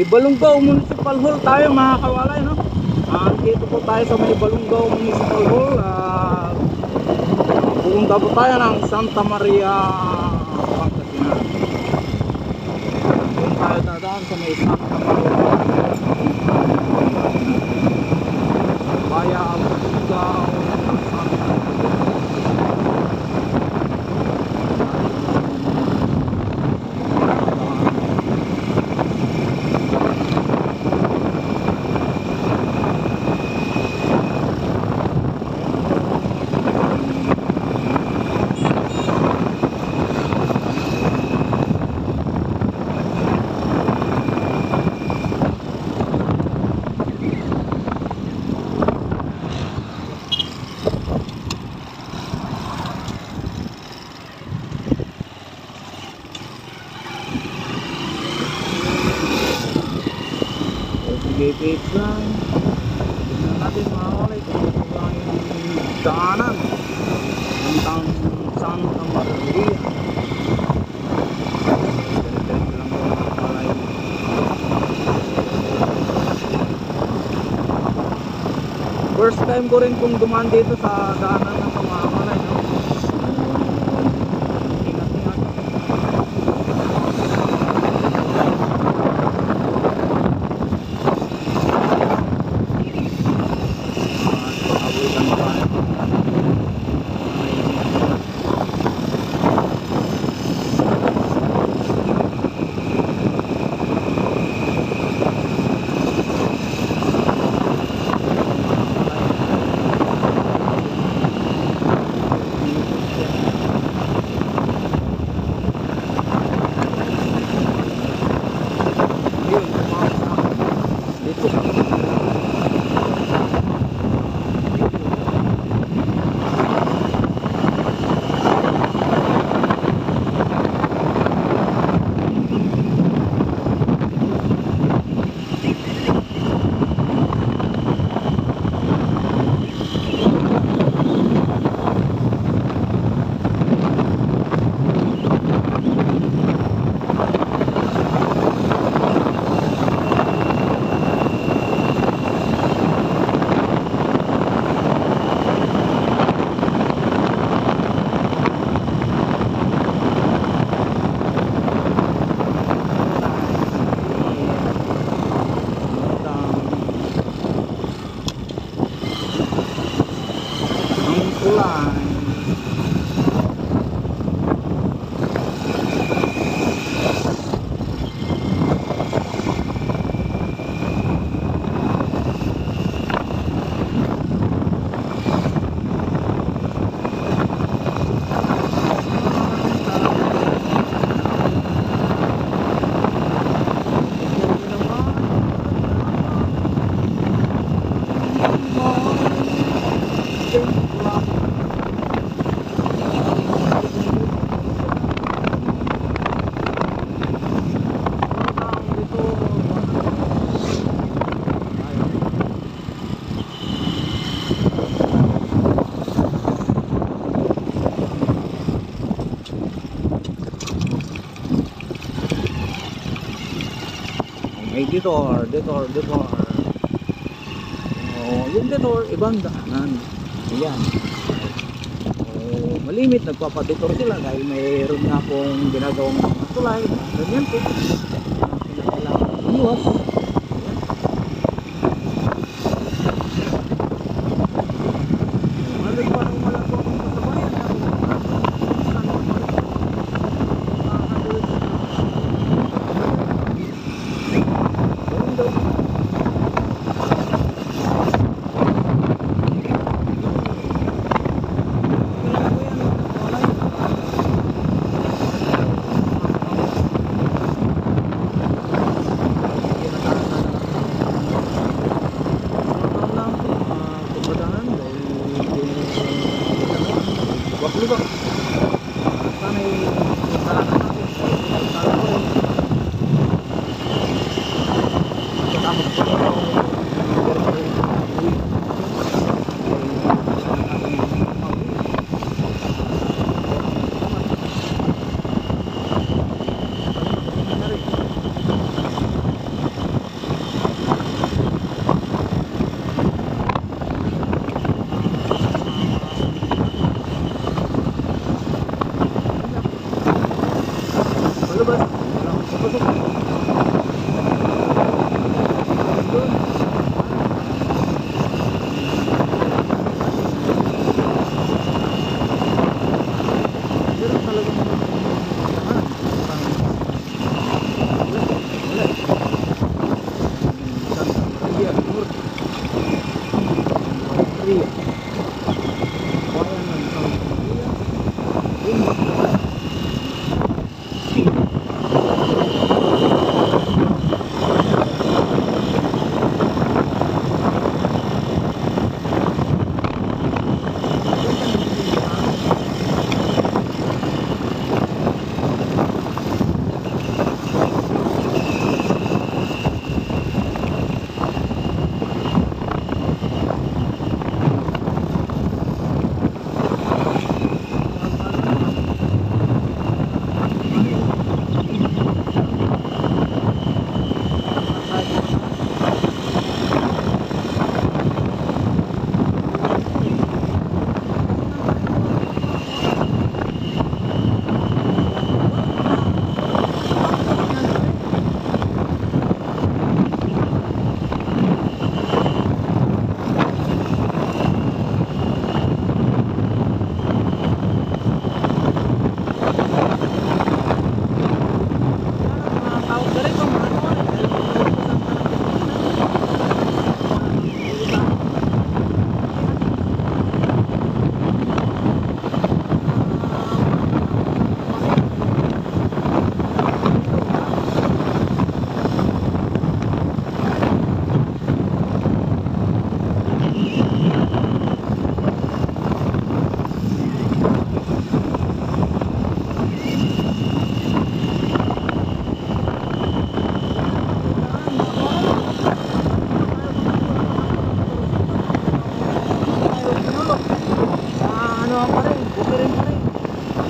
Balungao Municipal Hall tayo mga kawalay, no? Dito po tayo sa may Balungao Municipal Hall. Pupunta po tayo ng Santa Maria, Pangasinan. Doon tayo dadaan sa may Santa Maria, kaya Balungao ng Santa Maria. Sige, lang. Tignan natin mga kalay kung ano ba yung daanan hanggang Santa Maria. Lang po mga kalay. First time ko rin kung dumaan dito sa daanan ng mga kalay, no? May detour. Yung detour, ibang daanan. Ayan. Malimit, nagpapadetour sila dahil mayroon nga pong ginagawang mga tulay. Ganyan po. Kailangan iwas.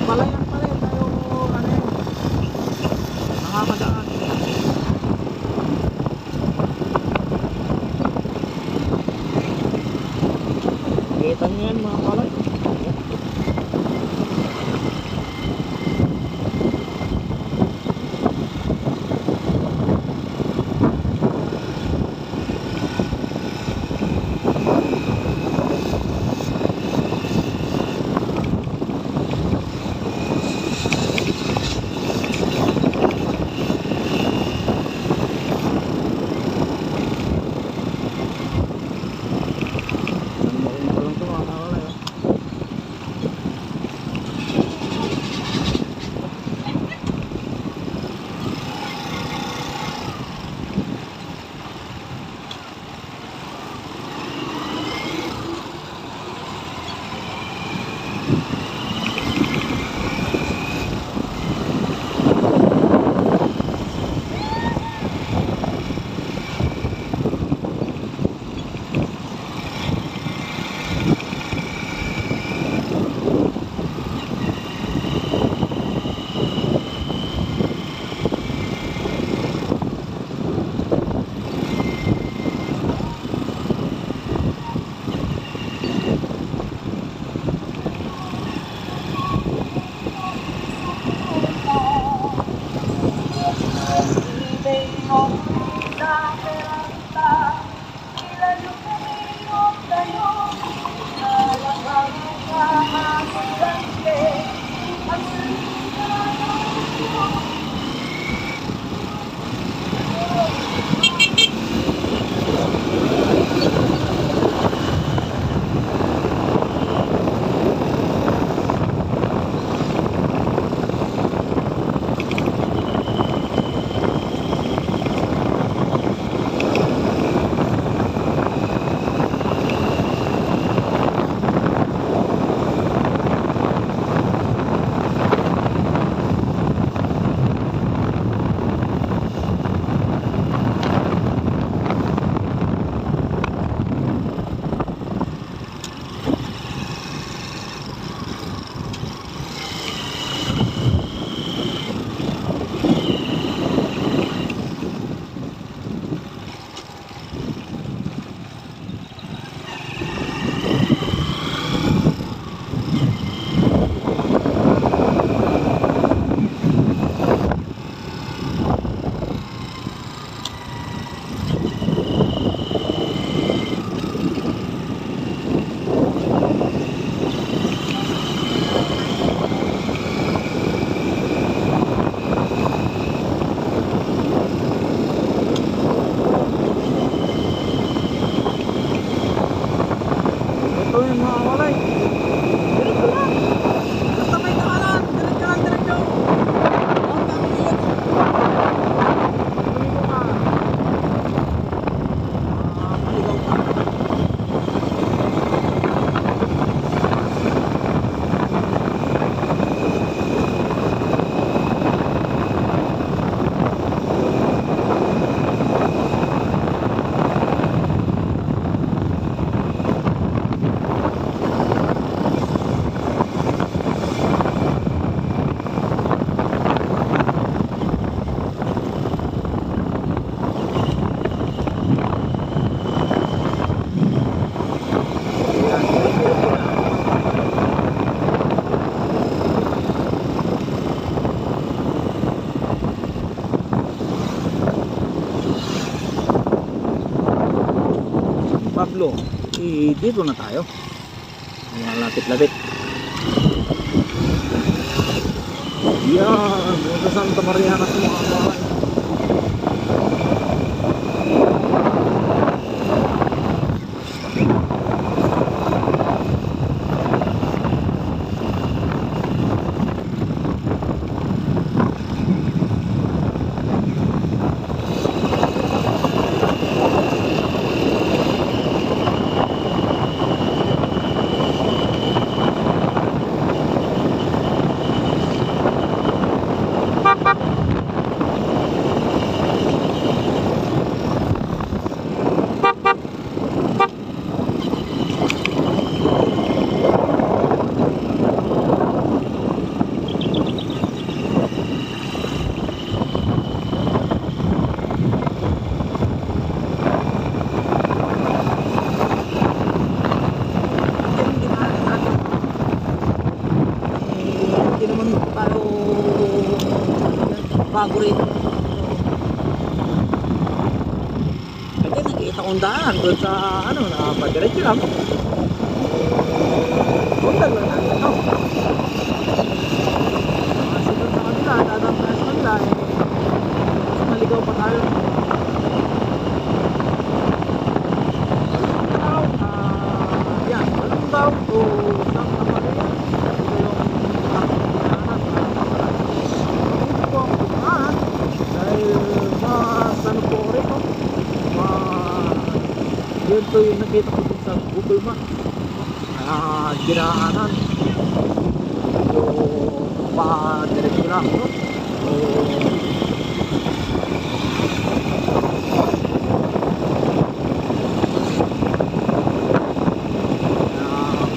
Palayan pa rin tayo, ano yun, nakakadaan. Kita nyo yan mga palay. Pablo, dito na tayo. Mga lapit-lapit. Yan, sa Santa Maria na sumakabay. bago rin. Kasi nakita kong daan doon sa ano, nakapadiretso lang. Punta lang natin, ano. Kasi doon sa kanila, dadang tayo sa kanila, mas maligaw pa tayo. Yan, Balungao to Santa Maria. Ito yung hindi ko ang tumaan dahil mas ano po rin, no? Yun to yung nakita ko dun sa Google Map. Ginaanan yung pa-diretso lang, no? So,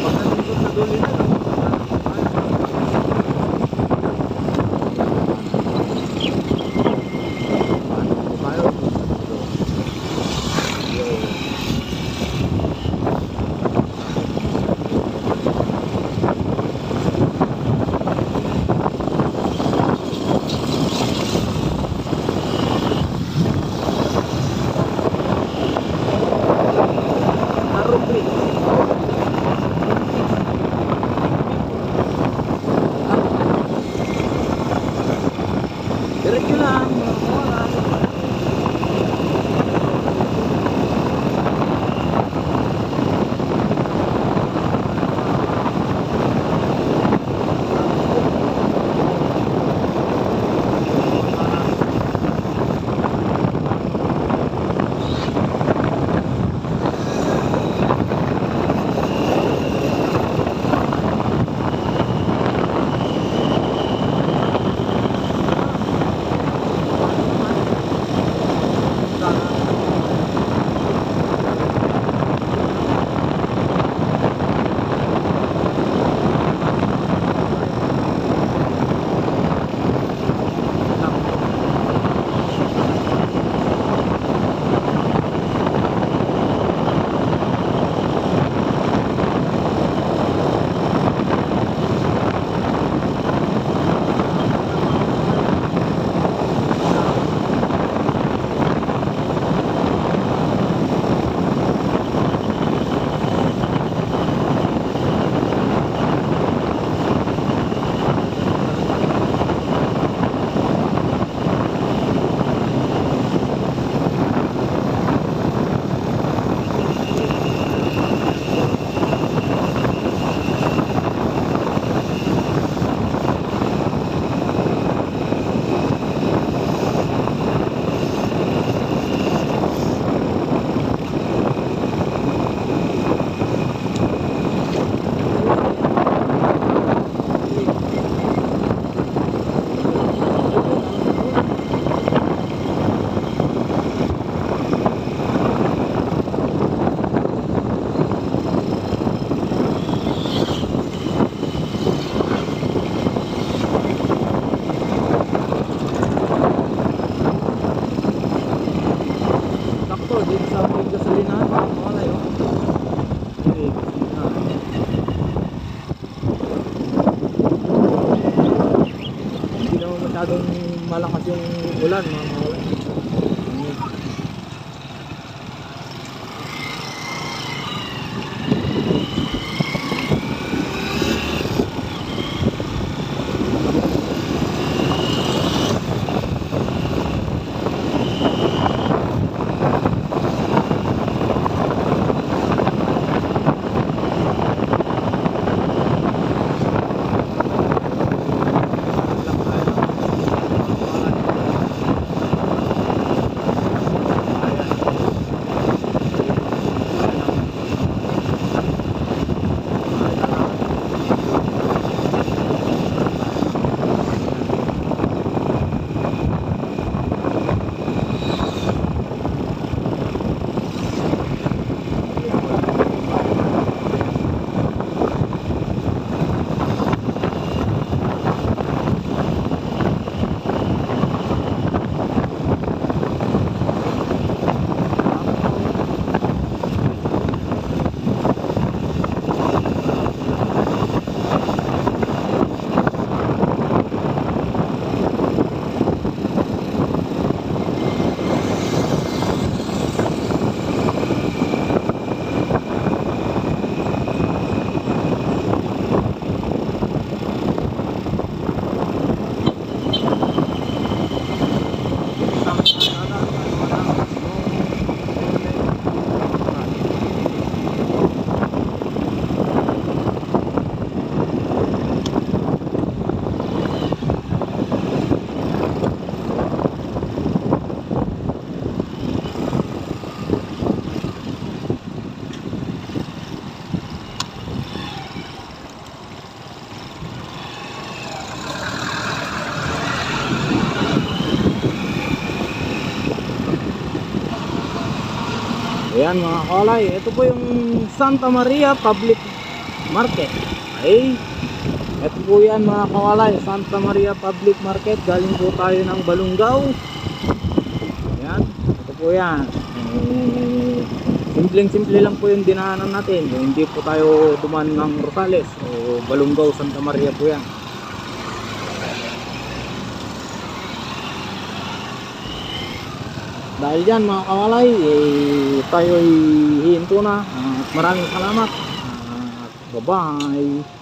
pagdating ko sa dulo na, diretso lang, mga oras. masyadong malakas yung ulan, mga ulan. Ayan mga kawalay, ito po yung Santa Maria Public Market. Okay, ito po yan mga kawalay, Santa Maria Public Market. Galing po tayo ng Balungao. Ayan, ito po yan. Simpleng-simple lang po yung dinaanan natin. Hindi po tayo duman ng Rosales o Balungao, Santa Maria po yan. Dahil dyan mga kawalay, tayo ay hihinto na. At maraming salamat. Bye bye.